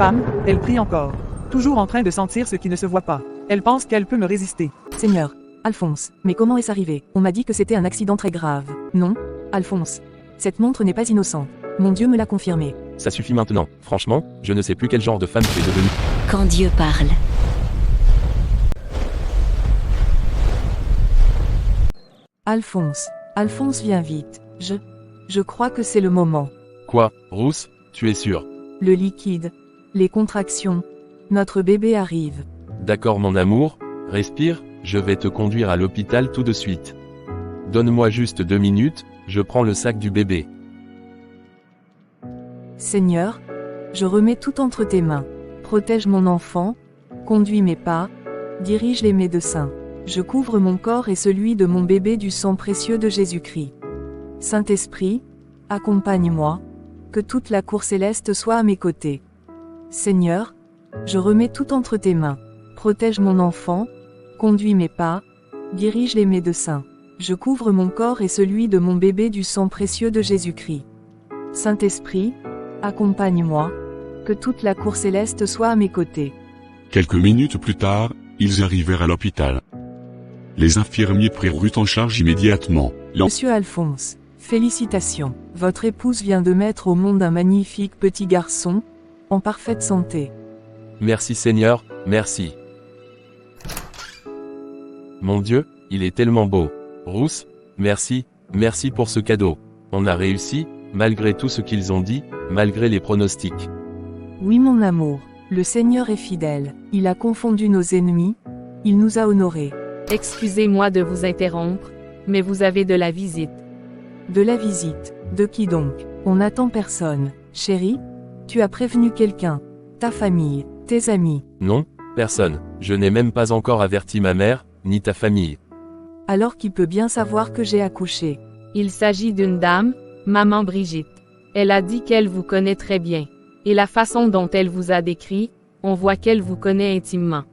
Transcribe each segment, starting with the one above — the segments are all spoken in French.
femme, elle prie encore. Toujours en train de sentir ce qui ne se voit pas. Elle pense qu'elle peut me résister. Seigneur, Alphonse, mais comment est-ce arrivé? On m'a dit que c'était un accident très grave. Non, Alphonse. Cette montre n'est pas innocente. Mon Dieu me l'a confirmé. Ça suffit maintenant. Franchement, je ne sais plus quel genre de femme tu es devenue. Quand Dieu parle. Alphonse. Alphonse, viens vite. Je crois que c'est le moment. Quoi, Rousse, tu es sûr? Le liquide. Les contractions. Notre bébé arrive. D'accord mon amour, respire, je vais te conduire à l'hôpital tout de suite. Donne-moi juste 2 minutes, je prends le sac du bébé. Seigneur, je remets tout entre tes mains. Protège mon enfant, conduis mes pas, dirige les médecins. Je couvre mon corps et celui de mon bébé du sang précieux de Jésus-Christ. Saint-Esprit, accompagne-moi, que toute la cour céleste soit à mes côtés. Seigneur, je remets tout entre tes mains. Protège mon enfant, conduis mes pas, dirige les médecins. Je couvre mon corps et celui de mon bébé du sang précieux de Jésus-Christ. Saint-Esprit, accompagne-moi, que toute la cour céleste soit à mes côtés. Quelques minutes plus tard, ils arrivèrent à l'hôpital. Les infirmiers prirent Ruth en charge immédiatement. Monsieur Alphonse, félicitations. Votre épouse vient de mettre au monde un magnifique petit garçon, en parfaite santé. Merci Seigneur, merci. Mon Dieu, il est tellement beau. Rousse, merci, merci pour ce cadeau. On a réussi, malgré tout ce qu'ils ont dit, malgré les pronostics. Oui mon amour, le Seigneur est fidèle, il a confondu nos ennemis, il nous a honorés. Excusez-moi de vous interrompre, mais vous avez de la visite. De la visite, de qui donc? On n'attend personne. Chérie, tu as prévenu quelqu'un, ta famille, tes amis. Non, personne, je n'ai même pas encore averti ma mère, ni ta famille. Alors qui peut bien savoir que j'ai accouché? Il s'agit d'une dame, maman Brigitte. Elle a dit qu'elle vous connaît très bien. Et la façon dont elle vous a décrit, on voit qu'elle vous connaît intimement.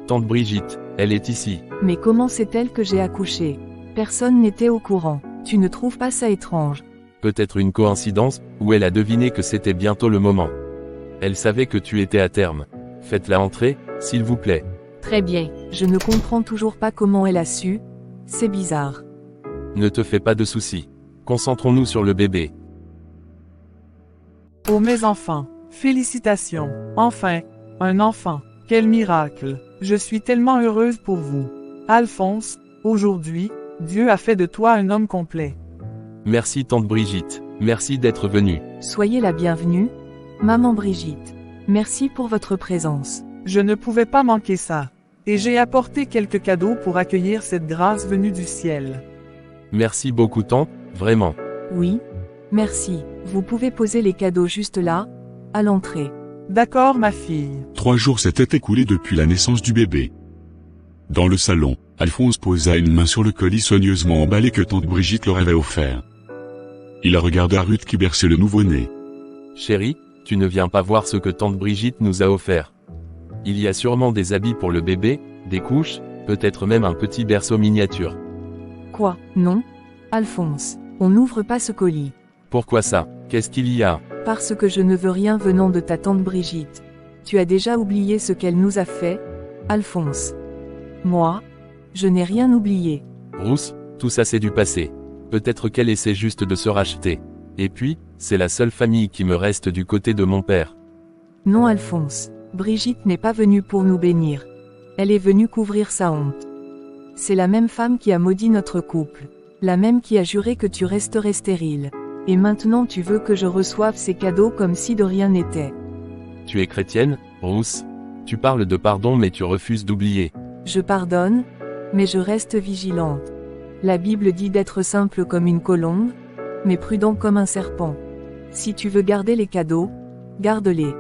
Tante Brigitte, elle est ici. Mais comment sait-elle que j'ai accouché? Personne n'était au courant. Tu ne trouves pas ça étrange? Peut-être une coïncidence, ou elle a deviné que c'était bientôt le moment. Elle savait que tu étais à terme. Faites-la entrer, s'il vous plaît. Très bien. Je ne comprends toujours pas comment elle a su. C'est bizarre. Ne te fais pas de soucis. Concentrons-nous sur le bébé. Oh mes enfants, félicitations. Enfin, un enfant. Quel miracle. Je suis tellement heureuse pour vous. Alphonse, aujourd'hui, Dieu a fait de toi un homme complet. Merci tante Brigitte. Merci d'être venue. Soyez la bienvenue, maman Brigitte. Merci pour votre présence. Je ne pouvais pas manquer ça. Et j'ai apporté quelques cadeaux pour accueillir cette grâce venue du ciel. Merci beaucoup tante, vraiment. Oui, merci. Vous pouvez poser les cadeaux juste là, à l'entrée. D'accord ma fille. 3 jours s'étaient écoulés depuis la naissance du bébé. Dans le salon, Alphonse posa une main sur le colis soigneusement emballé que tante Brigitte leur avait offert. Il regarda Ruth qui berçait le nouveau-né. Chérie, tu ne viens pas voir ce que tante Brigitte nous a offert. Il y a sûrement des habits pour le bébé, des couches, peut-être même un petit berceau miniature. Quoi? Non? Alphonse, on n'ouvre pas ce colis. Pourquoi ça? Qu'est-ce qu'il y a? Parce que je ne veux rien venant de ta tante Brigitte. Tu as déjà oublié ce qu'elle nous a fait, Alphonse. Moi, je n'ai rien oublié. Rousse, tout ça c'est du passé. Peut-être qu'elle essaie juste de se racheter. Et puis, c'est la seule famille qui me reste du côté de mon père. Non Alphonse, Brigitte n'est pas venue pour nous bénir. Elle est venue couvrir sa honte. C'est la même femme qui a maudit notre couple. La même qui a juré que tu resterais stérile. Et maintenant tu veux que je reçoive ces cadeaux comme si de rien n'était. Tu es chrétienne, Rousse? Tu parles de pardon mais tu refuses d'oublier. Je pardonne, mais je reste vigilante. La Bible dit d'être simple comme une colombe, mais prudent comme un serpent. Si tu veux garder les cadeaux, garde-les.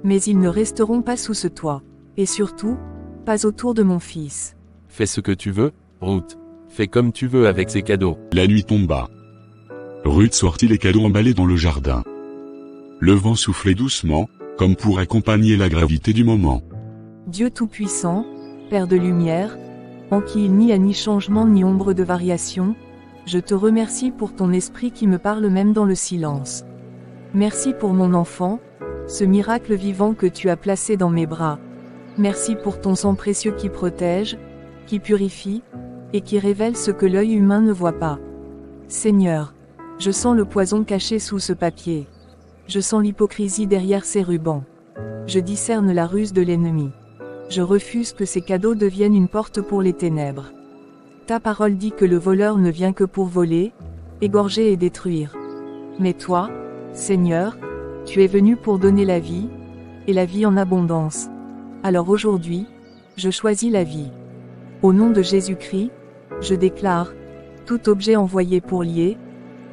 Mais ils ne resteront pas sous ce toit. Et surtout, pas autour de mon fils. Fais ce que tu veux, Ruth. Fais comme tu veux avec ces cadeaux. La nuit tomba. Ruth sortit les cadeaux emballés dans le jardin. Le vent soufflait doucement, comme pour accompagner la gravité du moment. Dieu Tout-Puissant, Père de lumière, en qui il n'y a ni changement ni ombre de variation, je te remercie pour ton esprit qui me parle même dans le silence. Merci pour mon enfant, ce miracle vivant que tu as placé dans mes bras. Merci pour ton sang précieux qui protège, qui purifie, et qui révèle ce que l'œil humain ne voit pas. Seigneur, je sens le poison caché sous ce papier. Je sens l'hypocrisie derrière ces rubans. Je discerne la ruse de l'ennemi. Je refuse que ces cadeaux deviennent une porte pour les ténèbres. Ta parole dit que le voleur ne vient que pour voler, égorger et détruire. Mais toi, Seigneur, tu es venu pour donner la vie, et la vie en abondance. Alors aujourd'hui, je choisis la vie. Au nom de Jésus-Christ, je déclare, tout objet envoyé pour lier,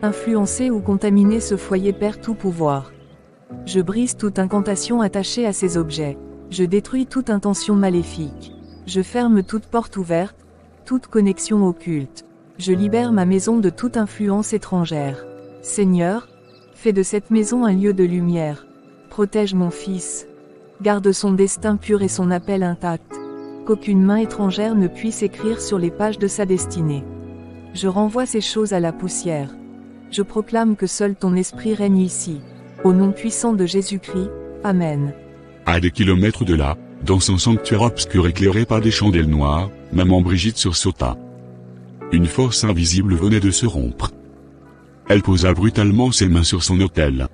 influencer ou contaminer ce foyer perd tout pouvoir. Je brise toute incantation attachée à ces objets. Je détruis toute intention maléfique. Je ferme toute porte ouverte, toute connexion occulte. Je libère ma maison de toute influence étrangère. Seigneur, fais de cette maison un lieu de lumière. Protège mon fils. Garde son destin pur et son appel intact. Qu'aucune main étrangère ne puisse écrire sur les pages de sa destinée. Je renvoie ces choses à la poussière. Je proclame que seul ton esprit règne ici. Au nom puissant de Jésus-Christ, Amen. À des kilomètres de là, dans son sanctuaire obscur éclairé par des chandelles noires, maman Brigitte sursauta. Une force invisible venait de se rompre. Elle posa brutalement ses mains sur son autel.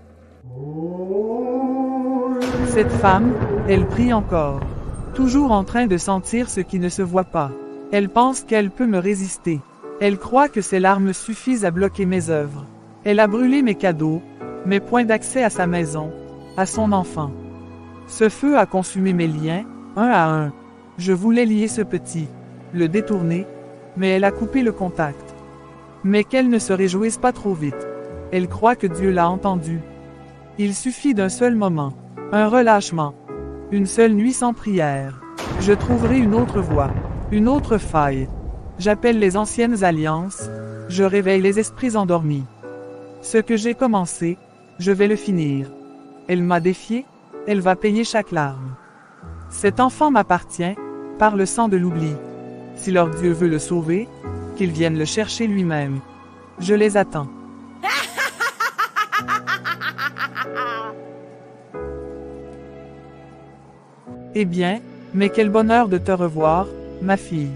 Cette femme, elle prie encore. Toujours en train de sentir ce qui ne se voit pas. Elle pense qu'elle peut me résister. Elle croit que ses larmes suffisent à bloquer mes œuvres. Elle a brûlé mes cadeaux, mes points d'accès à sa maison, à son enfant. Ce feu a consumé mes liens, un à un. Je voulais lier ce petit, le détourner, mais elle a coupé le contact. Mais qu'elle ne se réjouisse pas trop vite. Elle croit que Dieu l'a entendu. Il suffit d'un seul moment, un relâchement, une seule nuit sans prière. Je trouverai une autre voie, une autre faille. J'appelle les anciennes alliances, je réveille les esprits endormis. Ce que j'ai commencé, je vais le finir. Elle m'a défié, elle va payer chaque larme. Cet enfant m'appartient, par le sang de l'oubli. Si leur Dieu veut le sauver, qu'il vienne le chercher lui-même. Je les attends. Eh bien, mais quel bonheur de te revoir, ma fille.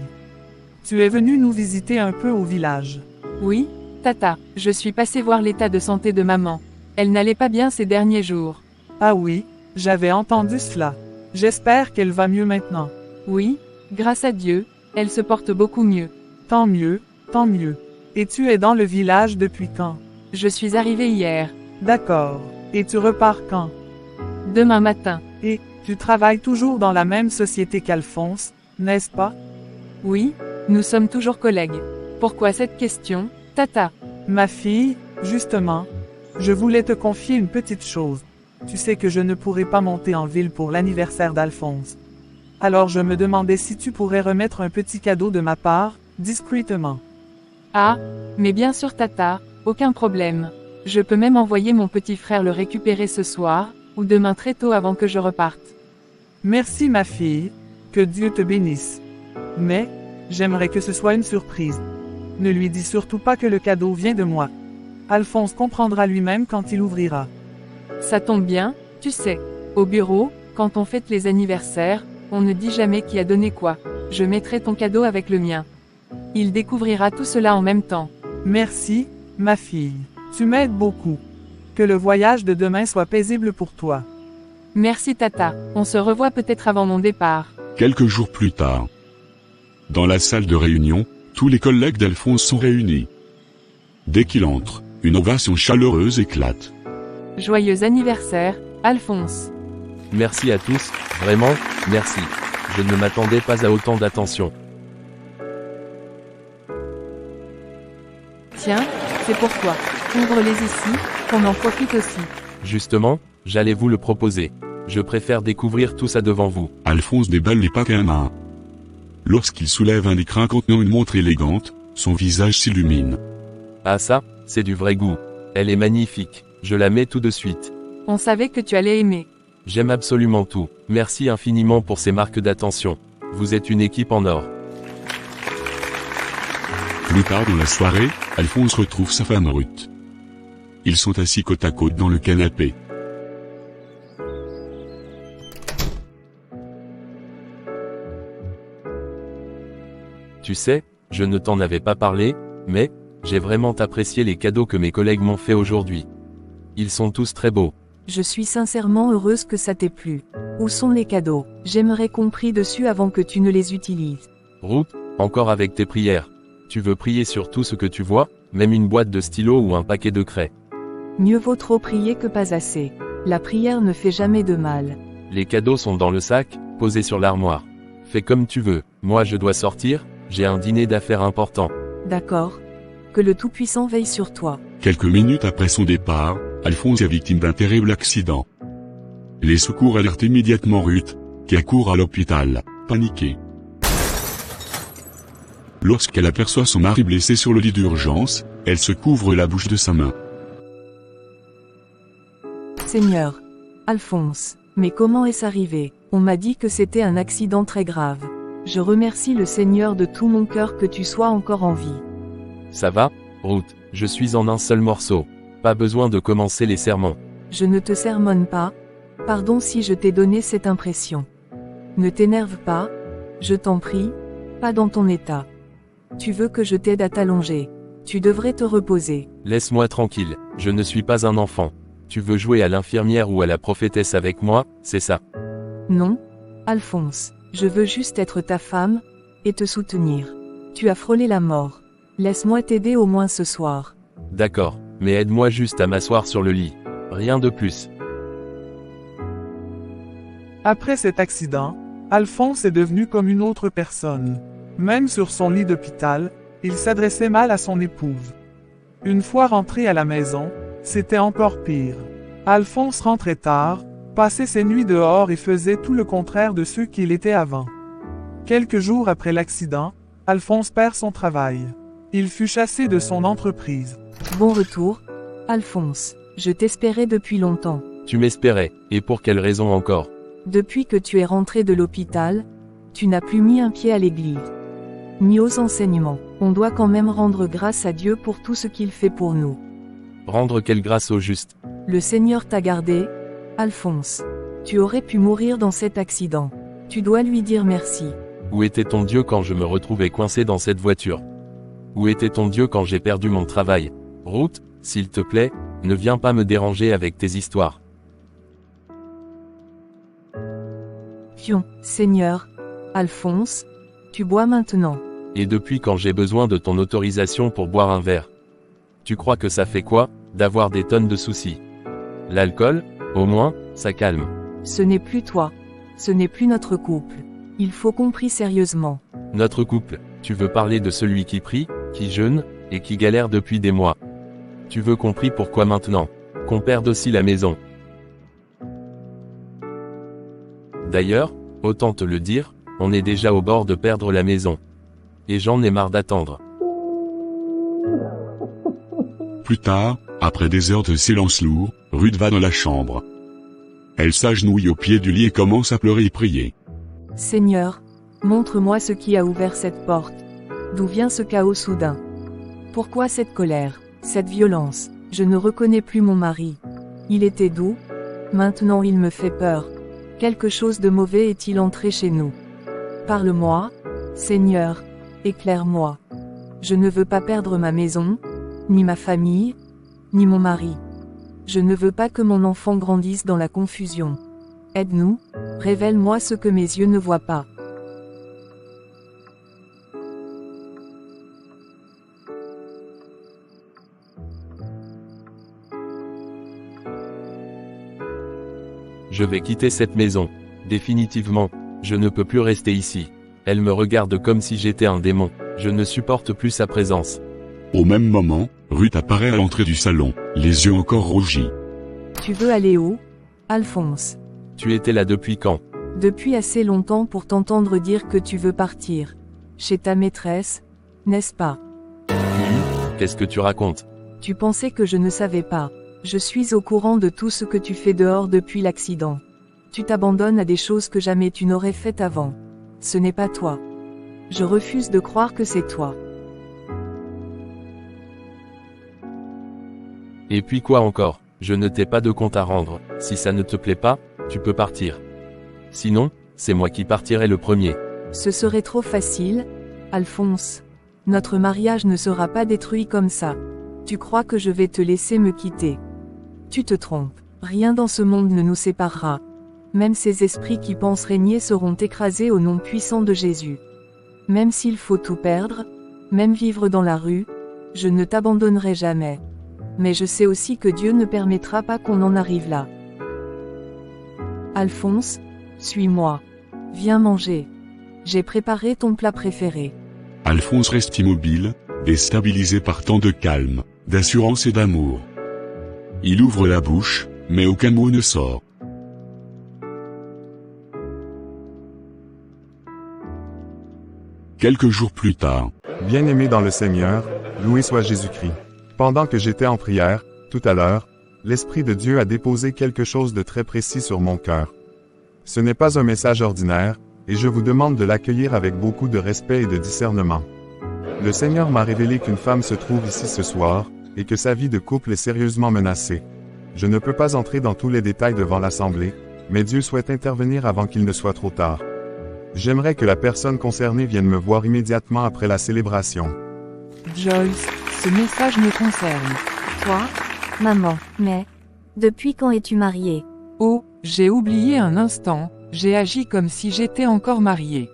Tu es venue nous visiter un peu au village. Oui, Tata, je suis passée voir l'état de santé de maman. Elle n'allait pas bien ces derniers jours. Ah oui, j'avais entendu cela. J'espère qu'elle va mieux maintenant. Oui, grâce à Dieu, elle se porte beaucoup mieux. Tant mieux, tant mieux. Et tu es dans le village depuis quand? Je suis arrivée hier. D'accord. Et tu repars quand? Demain matin. Et, tu travailles toujours dans la même société qu'Alphonse, n'est-ce pas? Oui, nous sommes toujours collègues. Pourquoi cette question, Tata? Ma fille, justement, je voulais te confier une petite chose. Tu sais que je ne pourrai pas monter en ville pour l'anniversaire d'Alphonse. Alors je me demandais si tu pourrais remettre un petit cadeau de ma part, discrètement. Ah, mais bien sûr Tata, aucun problème. Je peux même envoyer mon petit frère le récupérer ce soir, ou demain très tôt avant que je reparte. Merci ma fille, que Dieu te bénisse. Mais, j'aimerais que ce soit une surprise. Ne lui dis surtout pas que le cadeau vient de moi. Alphonse comprendra lui-même quand il ouvrira. Ça tombe bien, tu sais. Au bureau, quand on fête les anniversaires, on ne dit jamais qui a donné quoi. Je mettrai ton cadeau avec le mien. Il découvrira tout cela en même temps. Merci, ma fille. Tu m'aides beaucoup. Que le voyage de demain soit paisible pour toi. Merci Tata, on se revoit peut-être avant mon départ. Quelques jours plus tard. Dans la salle de réunion, tous les collègues d'Alphonse sont réunis. Dès qu'il entre, une ovation chaleureuse éclate. Joyeux anniversaire, Alphonse. Merci à tous, vraiment, merci. Je ne m'attendais pas à autant d'attention. Tiens, c'est pour toi. Ouvre-les ici, qu'on en profite aussi. Justement, j'allais vous le proposer. Je préfère découvrir tout ça devant vous. Alphonse déballe les paquets à main. Lorsqu'il soulève un écrin contenant une montre élégante, son visage s'illumine. Ah ça, c'est du vrai goût. Elle est magnifique. Je la mets tout de suite. On savait que tu allais aimer. J'aime absolument tout. Merci infiniment pour ces marques d'attention. Vous êtes une équipe en or. Plus tard dans la soirée, Alphonse retrouve sa femme Ruth. Ils sont assis côte à côte dans le canapé. Tu sais, je ne t'en avais pas parlé, mais, j'ai vraiment apprécié les cadeaux que mes collègues m'ont fait aujourd'hui. Ils sont tous très beaux. Je suis sincèrement heureuse que ça t'ait plu. Où sont les cadeaux? J'aimerais qu'on prie dessus avant que tu ne les utilises. Ruth, encore avec tes prières. Tu veux prier sur tout ce que tu vois, même une boîte de stylos ou un paquet de craie. Mieux vaut trop prier que pas assez. La prière ne fait jamais de mal. Les cadeaux sont dans le sac, posés sur l'armoire. Fais comme tu veux, moi je dois sortir, j'ai un dîner d'affaires important. D'accord. Que le Tout-Puissant veille sur toi. Quelques minutes après son départ, Alphonse est victime d'un terrible accident. Les secours alertent immédiatement Ruth, qui accourt à l'hôpital, paniquée. Lorsqu'elle aperçoit son mari blessé sur le lit d'urgence, elle se couvre la bouche de sa main. Seigneur. Alphonse. Mais comment est-ce arrivé? On m'a dit que c'était un accident très grave. Je remercie le Seigneur de tout mon cœur que tu sois encore en vie. Ça va, Ruth, je suis en un seul morceau. Pas besoin de commencer les sermons. Je ne te sermonne pas. Pardon si je t'ai donné cette impression. Ne t'énerve pas. Je t'en prie. Pas dans ton état. Tu veux que je t'aide à t'allonger. Tu devrais te reposer. Laisse-moi tranquille, je ne suis pas un enfant. Tu veux jouer à l'infirmière ou à la prophétesse avec moi, c'est ça? Non, Alphonse. Je veux juste être ta femme, et te soutenir. Tu as frôlé la mort. Laisse-moi t'aider au moins ce soir. D'accord, mais aide-moi juste à m'asseoir sur le lit. Rien de plus. Après cet accident, Alphonse est devenu comme une autre personne. Même sur son lit d'hôpital, il s'adressait mal à son épouse. Une fois rentré à la maison, c'était encore pire. Alphonse rentrait tard, passait ses nuits dehors et faisait tout le contraire de ce qu'il était avant. Quelques jours après l'accident, Alphonse perd son travail. Il fut chassé de son entreprise. Bon retour, Alphonse. Je t'espérais depuis longtemps. Tu m'espérais, et pour quelle raison encore? Depuis que tu es rentré de l'hôpital, tu n'as plus mis un pied à l'église. Ni aux enseignements. On doit quand même rendre grâce à Dieu pour tout ce qu'il fait pour nous. Rendre quelle grâce au juste? Le Seigneur t'a gardé, Alphonse. Tu aurais pu mourir dans cet accident. Tu dois lui dire merci. Où était ton Dieu quand je me retrouvais coincé dans cette voiture? Où était ton Dieu quand j'ai perdu mon travail? Ruth, s'il te plaît, ne viens pas me déranger avec tes histoires. Fion, Seigneur. Alphonse, tu bois maintenant. Et depuis quand j'ai besoin de ton autorisation pour boire un verre? Tu crois que ça fait quoi, d'avoir des tonnes de soucis? L'alcool, au moins, ça calme. Ce n'est plus toi. Ce n'est plus notre couple. Il faut qu'on prie sérieusement. Notre couple, tu veux parler de celui qui prie, qui jeûne, et qui galère depuis des mois. Tu veux qu'on prie pourquoi maintenant? Qu'on perde aussi la maison. D'ailleurs, autant te le dire, on est déjà au bord de perdre la maison. Et j'en ai marre d'attendre. Plus tard, après des heures de silence lourd, Ruth va dans la chambre. Elle s'agenouille au pied du lit et commence à pleurer et prier. Seigneur, montre-moi ce qui a ouvert cette porte. D'où vient ce chaos soudain? Pourquoi cette colère, cette violence? Je ne reconnais plus mon mari. Il était doux. Maintenant il me fait peur. Quelque chose de mauvais est-il entré chez nous? Parle-moi, Seigneur, éclaire-moi. Je ne veux pas perdre ma maison, ni ma famille, ni mon mari. Je ne veux pas que mon enfant grandisse dans la confusion. Aide-nous, révèle-moi ce que mes yeux ne voient pas. Je vais quitter cette maison. Définitivement, je ne peux plus rester ici. Elle me regarde comme si j'étais un démon. Je ne supporte plus sa présence. Au même moment, Ruth apparaît à l'entrée du salon, les yeux encore rougis. Tu veux aller où, Alphonse? Tu étais là depuis quand? Depuis assez longtemps pour t'entendre dire que tu veux partir. Chez ta maîtresse, n'est-ce pas? Qu'est-ce que tu racontes? Tu pensais que je ne savais pas. Je suis au courant de tout ce que tu fais dehors depuis l'accident. Tu t'abandonnes à des choses que jamais tu n'aurais faites avant. Ce n'est pas toi. Je refuse de croire que c'est toi. Et puis quoi encore? Je ne t'ai pas de compte à rendre. Si ça ne te plaît pas, tu peux partir. Sinon, c'est moi qui partirai le premier. Ce serait trop facile, Alphonse. Notre mariage ne sera pas détruit comme ça. Tu crois que je vais te laisser me quitter? Tu te trompes. Rien dans ce monde ne nous séparera. Même ces esprits qui pensent régner seront écrasés au nom puissant de Jésus. Même s'il faut tout perdre, même vivre dans la rue, je ne t'abandonnerai jamais. Mais je sais aussi que Dieu ne permettra pas qu'on en arrive là. Alphonse, suis-moi. Viens manger. J'ai préparé ton plat préféré. Alphonse reste immobile, déstabilisé par tant de calme, d'assurance et d'amour. Il ouvre la bouche, mais aucun mot ne sort. Quelques jours plus tard. Bien-aimé dans le Seigneur, loué soit Jésus-Christ. Pendant que j'étais en prière, tout à l'heure, l'Esprit de Dieu a déposé quelque chose de très précis sur mon cœur. Ce n'est pas un message ordinaire, et je vous demande de l'accueillir avec beaucoup de respect et de discernement. Le Seigneur m'a révélé qu'une femme se trouve ici ce soir, et que sa vie de couple est sérieusement menacée. Je ne peux pas entrer dans tous les détails devant l'Assemblée, mais Dieu souhaite intervenir avant qu'il ne soit trop tard. J'aimerais que la personne concernée vienne me voir immédiatement après la célébration. Joyce, ce message me concerne. Toi? Maman, mais... Depuis quand es-tu mariée? Oh, j'ai oublié un instant, j'ai agi comme si j'étais encore mariée.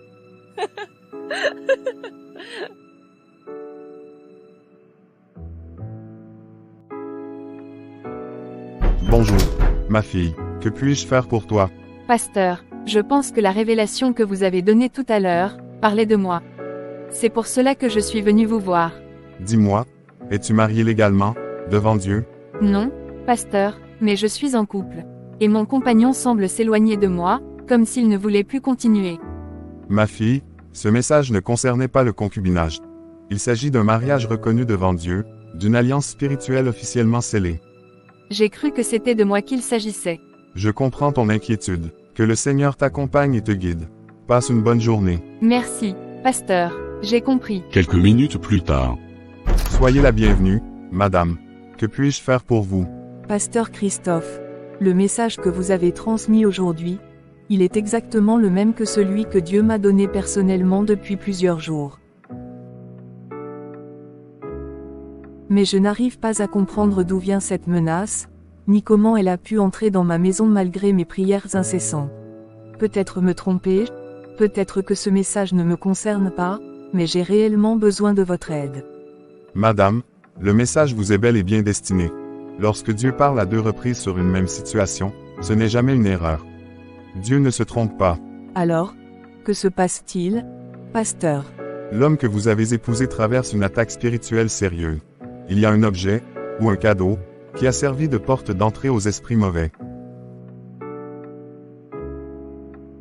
Bonjour, ma fille, que puis-je faire pour toi? Pasteur, je pense que la révélation que vous avez donnée tout à l'heure, parlait de moi. C'est pour cela que je suis venue vous voir. Dis-moi, es-tu mariée légalement, devant Dieu? Non, pasteur, mais je suis en couple. Et mon compagnon semble s'éloigner de moi, comme s'il ne voulait plus continuer. Ma fille, ce message ne concernait pas le concubinage. Il s'agit d'un mariage reconnu devant Dieu, d'une alliance spirituelle officiellement scellée. J'ai cru que c'était de moi qu'il s'agissait. Je comprends ton inquiétude. Que le Seigneur t'accompagne et te guide. Passe une bonne journée. Merci, pasteur, j'ai compris. Quelques minutes plus tard. Soyez la bienvenue, madame. Que puis-je faire pour vous? Pasteur Christophe, le message que vous avez transmis aujourd'hui, il est exactement le même que celui que Dieu m'a donné personnellement depuis plusieurs jours. Mais je n'arrive pas à comprendre d'où vient cette menace, ni comment elle a pu entrer dans ma maison malgré mes prières incessantes. Peut-être me tromper, peut-être que ce message ne me concerne pas, mais j'ai réellement besoin de votre aide. Madame, le message vous est bel et bien destiné. Lorsque Dieu parle à 2 reprises sur une même situation, ce n'est jamais une erreur. Dieu ne se trompe pas. Alors, que se passe-t-il, pasteur? L'homme que vous avez épousé traverse une attaque spirituelle sérieuse. Il y a un objet, ou un cadeau, qui a servi de porte d'entrée aux esprits mauvais.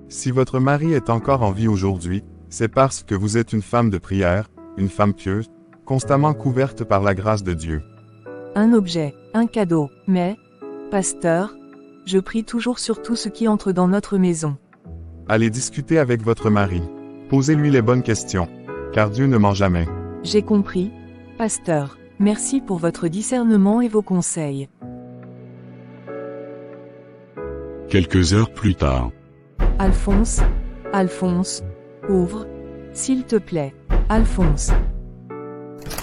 Si votre mari est encore en vie aujourd'hui, c'est parce que vous êtes une femme de prière, une femme pieuse, constamment couverte par la grâce de Dieu. Un objet, un cadeau, mais, pasteur, je prie toujours sur tout ce qui entre dans notre maison. Allez discuter avec votre mari. Posez-lui les bonnes questions, car Dieu ne ment jamais. J'ai compris, pasteur. Merci pour votre discernement et vos conseils. Quelques heures plus tard. Alphonse, Alphonse, ouvre, s'il te plaît. Alphonse,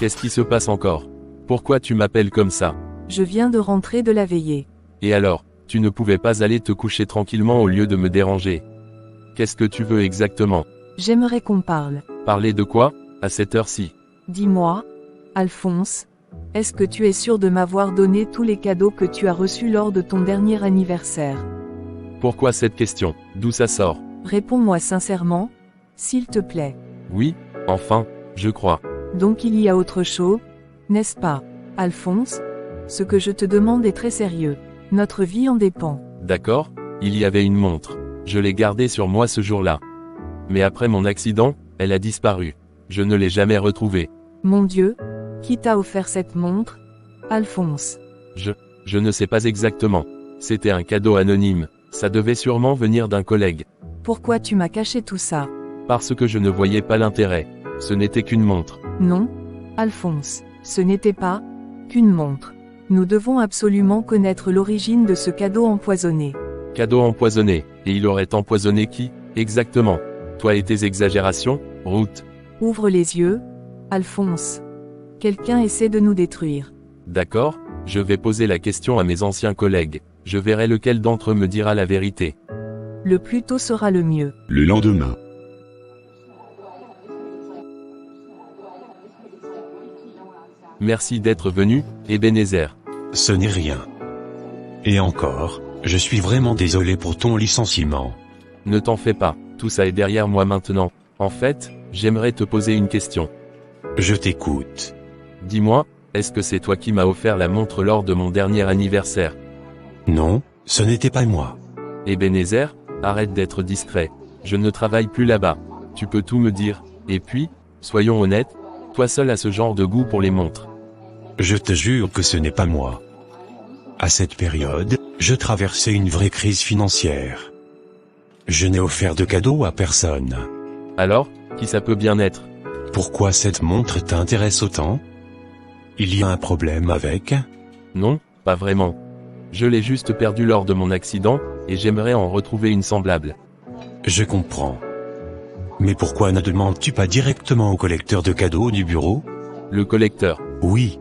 Qu'est-ce qui se passe encore? Pourquoi tu m'appelles comme ça? je viens de rentrer de la veillée. Et alors, tu ne pouvais pas aller te coucher tranquillement au lieu de me déranger? Qu'est-ce que tu veux exactement? J'aimerais qu'on parle. Parler de quoi, à cette heure-ci? Dis-moi, Alphonse, est-ce que tu es sûr de m'avoir donné tous les cadeaux que tu as reçus lors de ton dernier anniversaire? Pourquoi cette question? D'où ça sort? Réponds-moi sincèrement, s'il te plaît. Oui, enfin, je crois. Donc il y a autre chose, n'est-ce pas, Alphonse? Ce que je te demande est très sérieux. Notre vie en dépend. D'accord, il y avait une montre. Je l'ai gardée sur moi ce jour-là. Mais après mon accident, elle a disparu. Je ne l'ai jamais retrouvée. Mon Dieu, qui t'a offert cette montre, Alphonse? Je ne sais pas exactement. C'était un cadeau anonyme. Ça devait sûrement venir d'un collègue. Pourquoi tu m'as caché tout ça? Parce que je ne voyais pas l'intérêt. Ce n'était qu'une montre. Non, Alphonse, ce n'était pas qu'une montre. Nous devons absolument connaître l'origine de ce cadeau empoisonné. Cadeau empoisonné. Et il aurait empoisonné qui, exactement? Toi et tes exagérations, Ruth? Ouvre les yeux, Alphonse. Quelqu'un essaie de nous détruire. D'accord, je vais poser la question à mes anciens collègues. Je verrai lequel d'entre eux me dira la vérité. Le plus tôt sera le mieux. Le lendemain, Merci d'être venu, Ebenezer. Ce n'est rien. Et encore, je suis vraiment désolé pour ton licenciement. Ne t'en fais pas, tout ça est derrière moi maintenant. En fait, j'aimerais te poser une question. Je t'écoute. Dis-moi, est-ce que c'est toi qui m'as offert la montre lors de mon dernier anniversaire? Non, ce n'était pas moi. Ebenezer, arrête d'être discret. Je ne travaille plus là-bas. Tu peux tout me dire. Et puis, soyons honnêtes, toi seul as ce genre de goût pour les montres. Je te jure que ce n'est pas moi. À cette période, je traversais une vraie crise financière. Je n'ai offert de cadeaux à personne. Alors, qui ça peut bien être? Pourquoi cette montre t'intéresse autant? Il y a un problème avec? Non, pas vraiment. Je l'ai juste perdue lors de mon accident, et j'aimerais en retrouver une semblable. Je comprends. Mais pourquoi ne demandes-tu pas directement au collecteur de cadeaux du bureau? Le collecteur. Oui.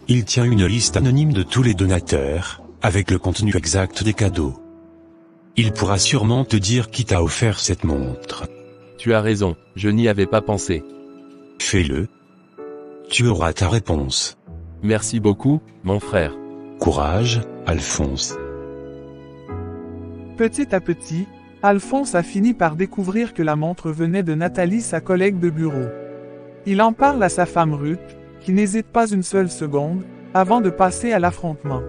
Il tient une liste anonyme de tous les donateurs, avec le contenu exact des cadeaux. Il pourra sûrement te dire qui t'a offert cette montre. Tu as raison, je n'y avais pas pensé. Fais-le. Tu auras ta réponse. Merci beaucoup, mon frère. Courage, Alphonse. Petit à petit, Alphonse a fini par découvrir que la montre venait de Nathalie, sa collègue de bureau. Il en parle à sa femme Ruth, qui n'hésite pas une seule seconde, avant de passer à l'affrontement.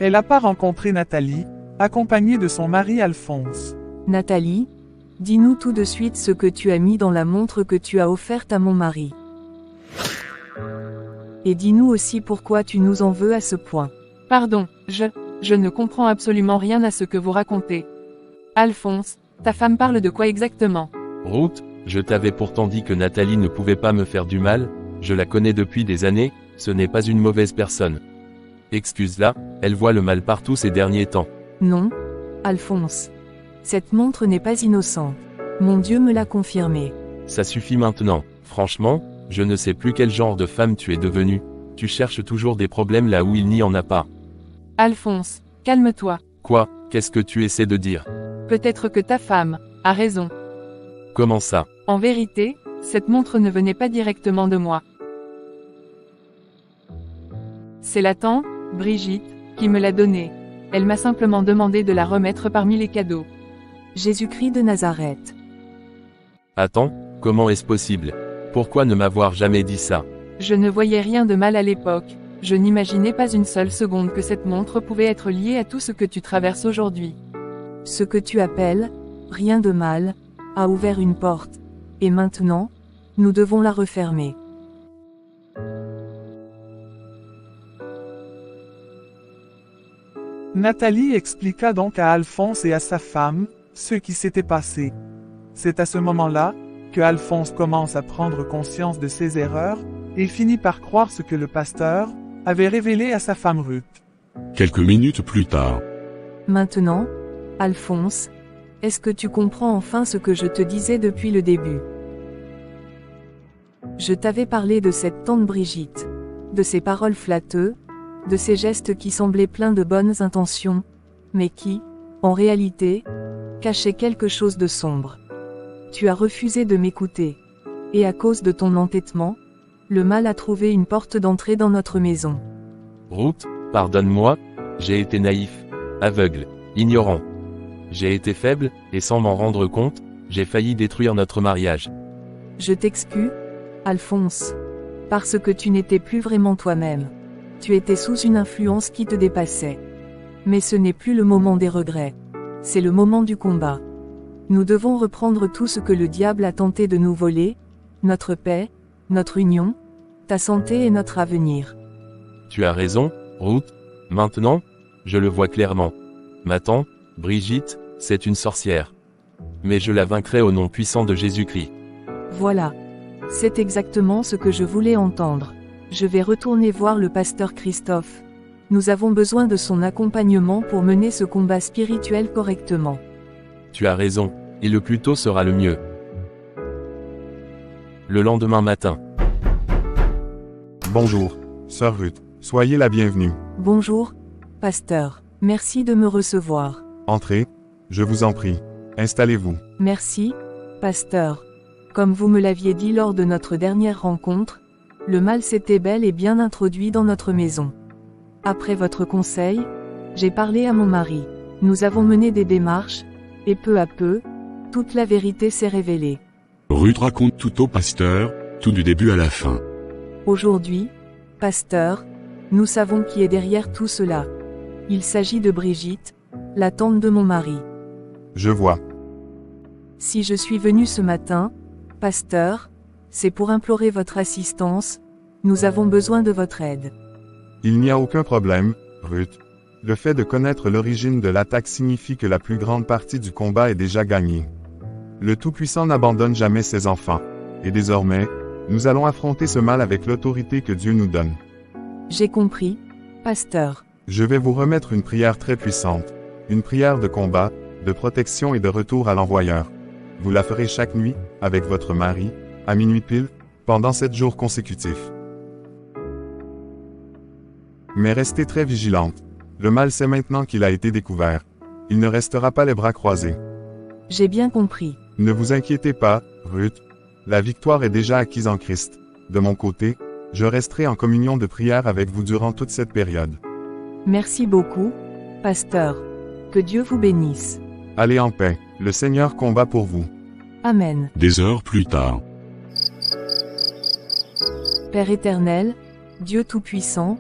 Elle n'a pas rencontré Nathalie, accompagnée de son mari Alphonse. Nathalie, dis-nous tout de suite ce que tu as mis dans la montre que tu as offerte à mon mari. Et dis-nous aussi pourquoi tu nous en veux à ce point. Pardon, je ne comprends absolument rien à ce que vous racontez. Alphonse, ta femme parle de quoi exactement? Ruth, je t'avais pourtant dit que Nathalie ne pouvait pas me faire du mal, je la connais depuis des années, ce n'est pas une mauvaise personne. Excuse-la, elle voit le mal partout ces derniers temps. Non, Alphonse. Cette montre n'est pas innocente. Mon Dieu me l'a confirmé. Ça suffit maintenant, franchement, je ne sais plus quel genre de femme tu es devenue. Tu cherches toujours des problèmes là où il n'y en a pas. Alphonse, calme-toi. Quoi, qu'est-ce que tu essaies de dire? Peut-être que ta femme a raison. Comment ça? En vérité, cette montre ne venait pas directement de moi. C'est la tante, Brigitte, qui me l'a donnée. Elle m'a simplement demandé de la remettre parmi les cadeaux. Jésus-Christ de Nazareth. Attends, comment est-ce possible? Pourquoi ne m'avoir jamais dit ça? Je ne voyais rien de mal à l'époque. Je n'imaginais pas une seule seconde que cette montre pouvait être liée à tout ce que tu traverses aujourd'hui. Ce que tu appelles, rien de mal, a ouvert une porte. Et maintenant, nous devons la refermer. Nathalie expliqua donc à Alphonse et à sa femme ce qui s'était passé. C'est à ce moment-là que Alphonse commence à prendre conscience de ses erreurs et finit par croire ce que le pasteur avait révélé à sa femme Ruth. Quelques minutes plus tard, Maintenant, Alphonse, est-ce que tu comprends enfin ce que je te disais depuis le début? Je t'avais parlé de cette tante Brigitte, de ses paroles flatteuses, de ses gestes qui semblaient pleins de bonnes intentions, mais qui, en réalité, cachaient quelque chose de sombre. Tu as refusé de m'écouter. Et à cause de ton entêtement, le mal a trouvé une porte d'entrée dans notre maison. Ruth, pardonne-moi, j'ai été naïf, aveugle, ignorant. J'ai été faible, et sans m'en rendre compte, j'ai failli détruire notre mariage. Je t'excuse, Alphonse, parce que tu n'étais plus vraiment toi-même. Tu étais sous une influence qui te dépassait. Mais ce n'est plus le moment des regrets. C'est le moment du combat. Nous devons reprendre tout ce que le diable a tenté de nous voler, notre paix, notre union, ta santé et notre avenir. Tu as raison, Ruth. Maintenant, je le vois clairement. Ma tante, Brigitte, c'est une sorcière. Mais je la vaincrai au nom puissant de Jésus-Christ. Voilà. C'est exactement ce que je voulais entendre. Je vais retourner voir le pasteur Christophe. Nous avons besoin de son accompagnement pour mener ce combat spirituel correctement. Tu as raison, et le plus tôt sera le mieux. Le lendemain matin. Bonjour, sœur Ruth. Soyez la bienvenue. Bonjour, pasteur. Merci de me recevoir. Entrez, je vous en prie. Installez-vous. Merci, pasteur. Comme vous me l'aviez dit lors de notre dernière rencontre, le mal s'était bel et bien introduit dans notre maison. Après votre conseil, j'ai parlé à mon mari. Nous avons mené des démarches, et peu à peu, toute la vérité s'est révélée. Ruth raconte tout au pasteur, tout du début à la fin. Aujourd'hui, pasteur, nous savons qui est derrière tout cela. Il s'agit de Brigitte, la tante de mon mari. Je vois. Si je suis venu ce matin, pasteur, c'est pour implorer votre assistance, nous avons besoin de votre aide. Il n'y a aucun problème, Ruth. Le fait de connaître l'origine de l'attaque signifie que la plus grande partie du combat est déjà gagnée. Le Tout-Puissant n'abandonne jamais ses enfants. Et désormais, nous allons affronter ce mal avec l'autorité que Dieu nous donne. J'ai compris, pasteur. Je vais vous remettre une prière très puissante. Une prière de combat, de protection et de retour à l'envoyeur. Vous la ferez chaque nuit, avec votre mari, à minuit pile, pendant 7 jours consécutifs. Mais restez très vigilante. Le mal sait maintenant qu'il a été découvert. Il ne restera pas les bras croisés. J'ai bien compris. Ne vous inquiétez pas, Ruth. La victoire est déjà acquise en Christ. De mon côté, je resterai en communion de prière avec vous durant toute cette période. Merci beaucoup, pasteur. Que Dieu vous bénisse. Allez en paix, le Seigneur combat pour vous. Amen. Des heures plus tard. Père éternel, Dieu tout-puissant,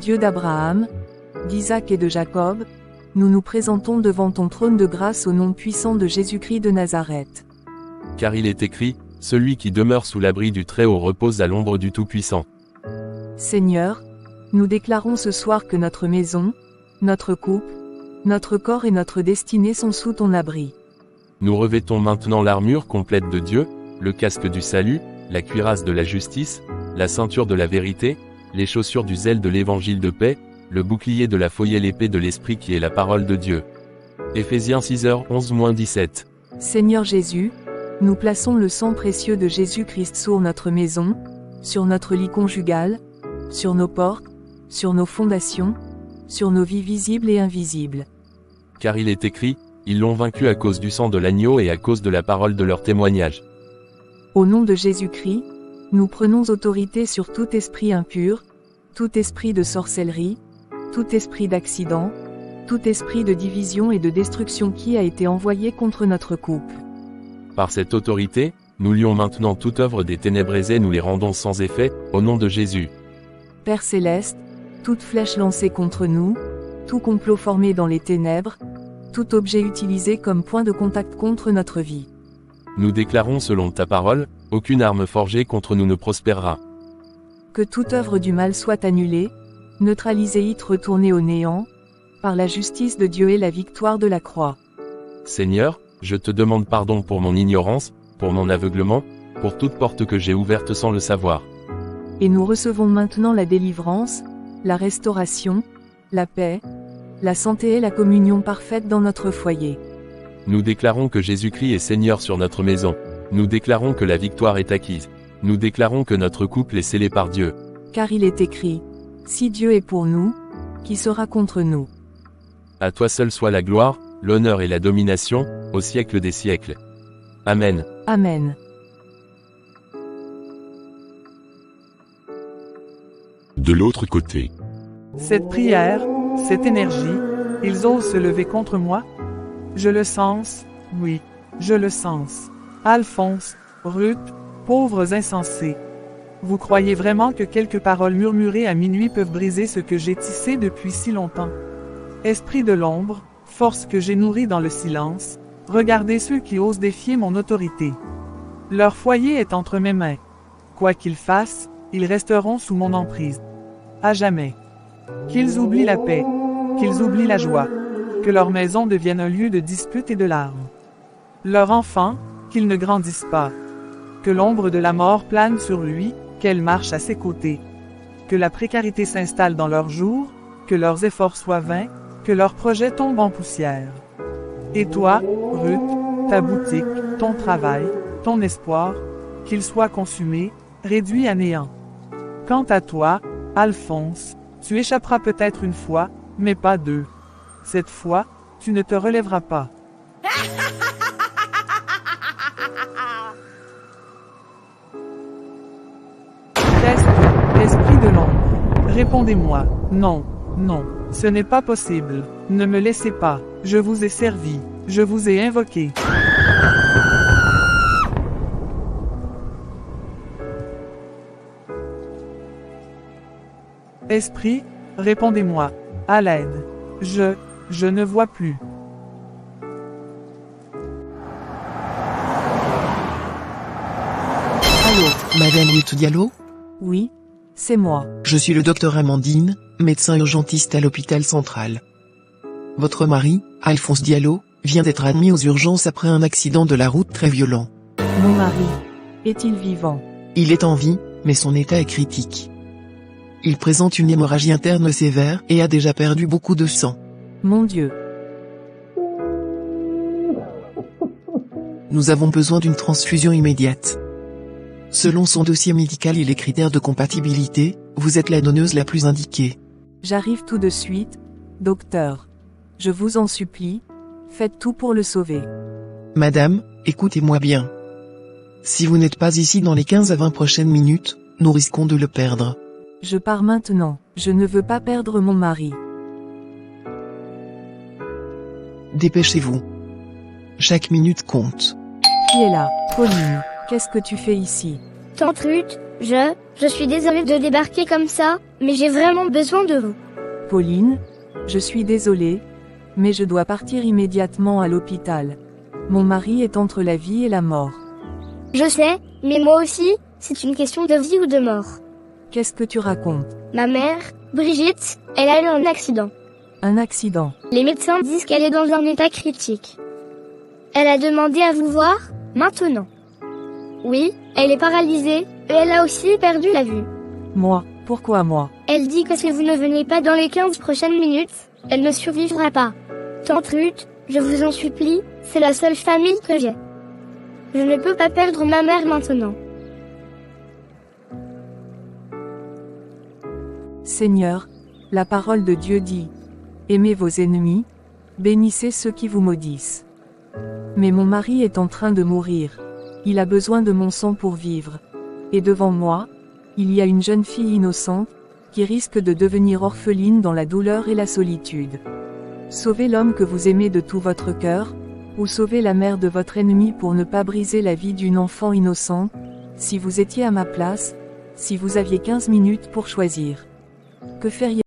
Dieu d'Abraham, d'Isaac et de Jacob, nous nous présentons devant ton trône de grâce au nom puissant de Jésus-Christ de Nazareth. Car il est écrit, celui qui demeure sous l'abri du Très-Haut repose à l'ombre du Tout-Puissant. Seigneur, nous déclarons ce soir que notre maison, notre couple, notre corps et notre destinée sont sous ton abri. Nous revêtons maintenant l'armure complète de Dieu, le casque du salut, la cuirasse de la justice, la ceinture de la vérité, les chaussures du zèle de l'évangile de paix, le bouclier de la foi et l'épée de l'esprit qui est la parole de Dieu. Éphésiens 6h11-17. Seigneur Jésus, nous plaçons le sang précieux de Jésus-Christ sur notre maison, sur notre lit conjugal, sur nos portes, sur nos fondations, sur nos vies visibles et invisibles. Car il est écrit, ils l'ont vaincu à cause du sang de l'agneau et à cause de la parole de leur témoignage. Au nom de Jésus-Christ, nous prenons autorité sur tout esprit impur, tout esprit de sorcellerie, tout esprit d'accident, tout esprit de division et de destruction qui a été envoyé contre notre couple. Par cette autorité, nous lions maintenant toute œuvre des ténèbres et nous les rendons sans effet, au nom de Jésus. Père céleste, toute flèche lancée contre nous, tout complot formé dans les ténèbres, tout objet utilisé comme point de contact contre notre vie. Nous déclarons selon ta parole, aucune arme forgée contre nous ne prospérera. Que toute œuvre du mal soit annulée, neutralisée et retournée au néant, par la justice de Dieu et la victoire de la croix. Seigneur, je te demande pardon pour mon ignorance, pour mon aveuglement, pour toute porte que j'ai ouverte sans le savoir. Et nous recevons maintenant la délivrance, la restauration, la paix, la santé et la communion parfaite dans notre foyer. Nous déclarons que Jésus-Christ est Seigneur sur notre maison. Nous déclarons que la victoire est acquise. Nous déclarons que notre couple est scellé par Dieu. Car il est écrit, si Dieu est pour nous, qui sera contre nous? À toi seul soit la gloire, l'honneur et la domination, au siècle des siècles. Amen. Amen. De l'autre côté. Cette prière, cette énergie, ils osent se lever contre moi? Je le sens, oui, je le sens. Alphonse, Ruth, pauvres insensés. Vous croyez vraiment que quelques paroles murmurées à minuit peuvent briser ce que j'ai tissé depuis si longtemps? Esprit de l'ombre, force que j'ai nourrie dans le silence, regardez ceux qui osent défier mon autorité. Leur foyer est entre mes mains. Quoi qu'ils fassent, ils resteront sous mon emprise. À jamais. Qu'ils oublient la paix, qu'ils oublient la joie, que leur maison devienne un lieu de dispute et de larmes. Leur enfant, qu'ils ne grandissent pas. Que l'ombre de la mort plane sur lui, qu'elle marche à ses côtés. Que la précarité s'installe dans leurs jours, que leurs efforts soient vains, que leurs projets tombent en poussière. Et toi, Ruth, ta boutique, ton travail, ton espoir, qu'il soit consumé, réduit à néant. Quant à toi, Alphonse, tu échapperas peut-être une fois, mais pas deux. Cette fois, tu ne te relèveras pas. Test, esprit de l'ombre. Répondez-moi, non, non, ce n'est pas possible. Ne me laissez pas, je vous ai servi, je vous ai invoqué. Esprit, répondez-moi, à l'aide. Je ne vois plus. Allô, Madame Ruth Diallo? Oui, c'est moi. Je suis le docteur Amandine, médecin urgentiste à l'hôpital central. Votre mari, Alphonse Diallo, vient d'être admis aux urgences après un accident de la route très violent. Mon mari. Est-il vivant? Il est en vie, mais son état est critique. Il présente une hémorragie interne sévère et a déjà perdu beaucoup de sang. Mon Dieu. Nous avons besoin d'une transfusion immédiate. Selon son dossier médical et les critères de compatibilité, vous êtes la donneuse la plus indiquée. J'arrive tout de suite, docteur. Je vous en supplie, faites tout pour le sauver. Madame, écoutez-moi bien. Si vous n'êtes pas ici dans les 15 à 20 prochaines minutes, nous risquons de le perdre. Je pars maintenant, je ne veux pas perdre mon mari. Dépêchez-vous. Chaque minute compte. Qui est là? Pauline, qu'est-ce que tu fais ici? Tante Ruth, je suis désolée de débarquer comme ça, mais j'ai vraiment besoin de vous. Pauline, je suis désolée, mais je dois partir immédiatement à l'hôpital. Mon mari est entre la vie et la mort. Je sais, mais moi aussi, c'est une question de vie ou de mort. Qu'est-ce que tu racontes? Ma mère, Brigitte, elle a eu un accident. Un accident. Les médecins disent qu'elle est dans un état critique. Elle a demandé à vous voir, maintenant. Oui, elle est paralysée, et elle a aussi perdu la vue. Moi, pourquoi moi? Elle dit que si vous ne venez pas dans les 15 prochaines minutes, elle ne survivra pas. Tante Ruth, je vous en supplie, c'est la seule famille que j'ai. Je ne peux pas perdre ma mère maintenant. Seigneur, la parole de Dieu dit, aimez vos ennemis, bénissez ceux qui vous maudissent. Mais mon mari est en train de mourir. Il a besoin de mon sang pour vivre. Et devant moi, il y a une jeune fille innocente, qui risque de devenir orpheline dans la douleur et la solitude. Sauvez l'homme que vous aimez de tout votre cœur, ou sauvez la mère de votre ennemi pour ne pas briser la vie d'une enfant innocente, si vous étiez à ma place, si vous aviez 15 minutes pour choisir. Que feriez-vous ?